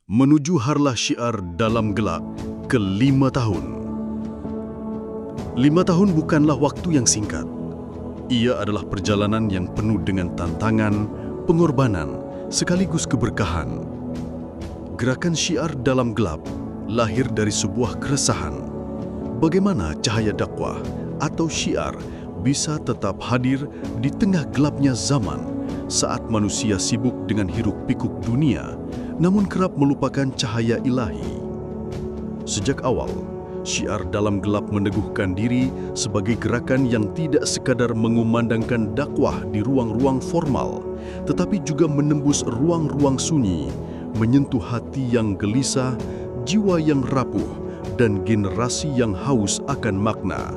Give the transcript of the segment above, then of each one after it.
Menuju harlah syiar dalam gelap ke-5 tahun. 5 tahun bukanlah waktu yang singkat. Ia adalah perjalanan yang penuh dengan tantangan, pengorbanan, sekaligus keberkahan. Gerakan syiar dalam gelap lahir dari sebuah keresahan. Bagaimana cahaya dakwah atau syiar bisa tetap hadir di tengah gelapnya zaman saat manusia sibuk dengan hiruk-pikuk dunia, namun kerap melupakan cahaya ilahi. Sejak awal, syiar dalam gelap meneguhkan diri sebagai gerakan yang tidak sekadar mengumandangkan dakwah di ruang-ruang formal, tetapi juga menembus ruang-ruang sunyi, menyentuh hati yang gelisah, jiwa yang rapuh, dan generasi yang haus akan makna.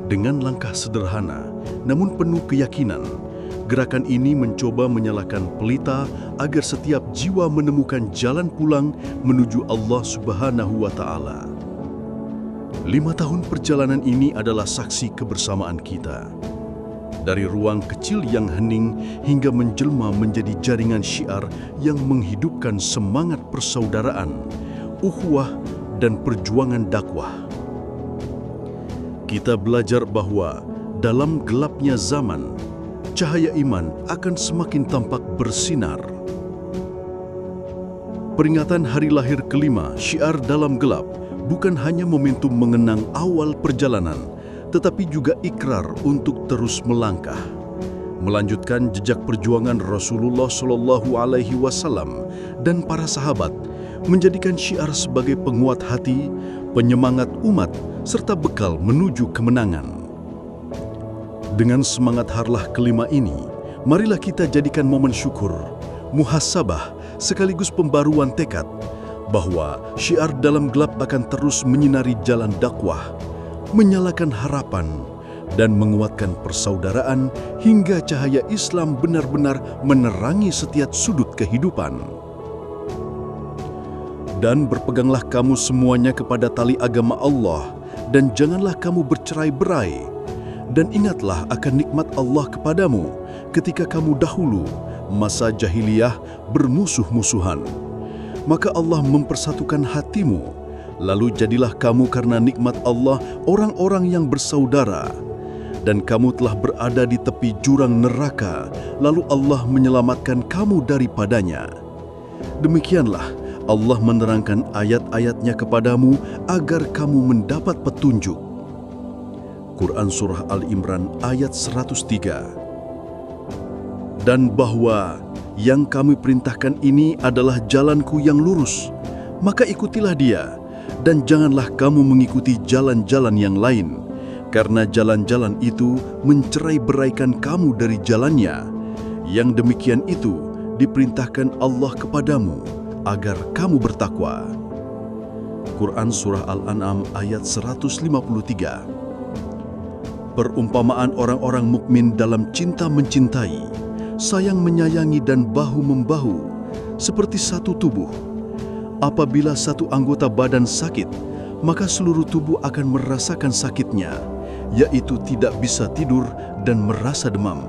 Dengan langkah sederhana, namun penuh keyakinan, gerakan ini mencoba menyalakan pelita agar setiap jiwa menemukan jalan pulang menuju Allah Subhanahu wa Ta'ala. 5 tahun perjalanan ini adalah saksi kebersamaan kita. Dari ruang kecil yang hening hingga menjelma menjadi jaringan syiar yang menghidupkan semangat persaudaraan, ukhuwah, dan perjuangan dakwah. Kita belajar bahwa dalam gelapnya zaman, cahaya iman akan semakin tampak bersinar. Peringatan hari lahir ke-5 syiar dalam gelap bukan hanya momentum mengenang awal perjalanan, tetapi juga ikrar untuk terus melangkah, melanjutkan jejak perjuangan Rasulullah SAW dan para sahabat, menjadikan syiar sebagai penguat hati, penyemangat umat, serta bekal menuju kemenangan. Dengan semangat harlah ke-5 ini, marilah kita jadikan momen syukur, muhasabah, sekaligus pembaruan tekad bahwa syiar dalam gelap akan terus menyinari jalan dakwah, menyalakan harapan, dan menguatkan persaudaraan hingga cahaya Islam benar-benar menerangi setiap sudut kehidupan. Dan berpeganglah kamu semuanya kepada tali agama Allah, dan janganlah kamu bercerai-berai. Dan ingatlah akan nikmat Allah kepadamu ketika kamu dahulu, masa jahiliyah, bermusuh-musuhan. Maka Allah mempersatukan hatimu, lalu jadilah kamu karena nikmat Allah orang-orang yang bersaudara. Dan kamu telah berada di tepi jurang neraka, lalu Allah menyelamatkan kamu daripadanya. Demikianlah Allah menerangkan ayat-ayatnya kepadamu agar kamu mendapat petunjuk. Quran Surah Al-Imran ayat 103. Dan bahwa yang kami perintahkan ini adalah jalanku yang lurus, maka ikutilah dia, dan janganlah kamu mengikuti jalan-jalan yang lain, karena jalan-jalan itu mencerai-beraikan kamu dari jalannya. Yang demikian itu diperintahkan Allah kepadamu, agar kamu bertakwa. Quran Surah Al-An'am ayat 153. Perumpamaan orang-orang mukmin dalam cinta mencintai, sayang menyayangi dan bahu-membahu, seperti satu tubuh. Apabila satu anggota badan sakit, maka seluruh tubuh akan merasakan sakitnya, yaitu tidak bisa tidur dan merasa demam.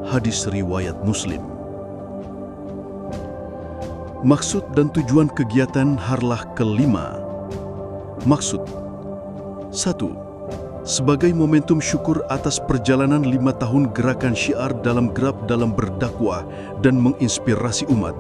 Hadis riwayat Muslim. Maksud dan tujuan kegiatan harlah ke-5. Maksud 1. Sebagai momentum syukur atas perjalanan 5 tahun gerakan syiar dalam gelap dalam berdakwah dan menginspirasi umat.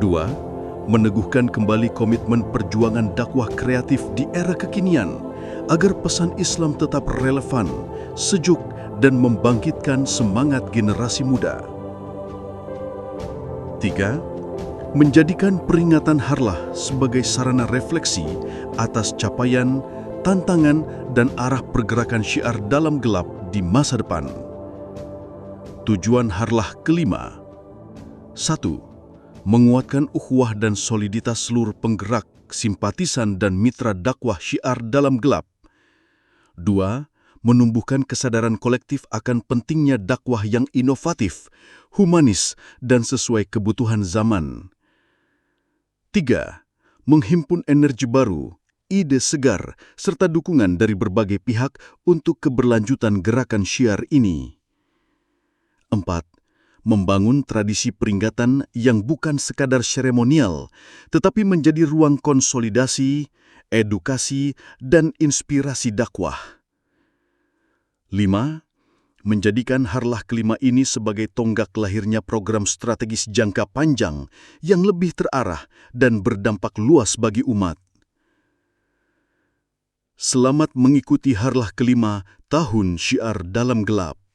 2. Meneguhkan kembali komitmen perjuangan dakwah kreatif di era kekinian agar pesan Islam tetap relevan, sejuk, dan membangkitkan semangat generasi muda. 3. Menjadikan peringatan harlah sebagai sarana refleksi atas capaian, tantangan, dan arah pergerakan syiar dalam gelap di masa depan. Tujuan harlah ke-5. 1. Menguatkan ukhuwah dan soliditas seluruh penggerak, simpatisan, dan mitra dakwah syiar dalam gelap. 2. Menumbuhkan kesadaran kolektif akan pentingnya dakwah yang inovatif, humanis, dan sesuai kebutuhan zaman. 3. Menghimpun energi baru, ide segar, serta dukungan dari berbagai pihak untuk keberlanjutan gerakan syiar ini. 4. membangun tradisi peringatan yang bukan sekadar seremonial, tetapi menjadi ruang konsolidasi, edukasi, dan inspirasi dakwah. 5. Menjadikan Harlah Kelima ini sebagai tonggak lahirnya program strategis jangka panjang yang lebih terarah dan berdampak luas bagi umat. Selamat mengikuti Harlah Kelima Tahun Syiar Dalam Gelap.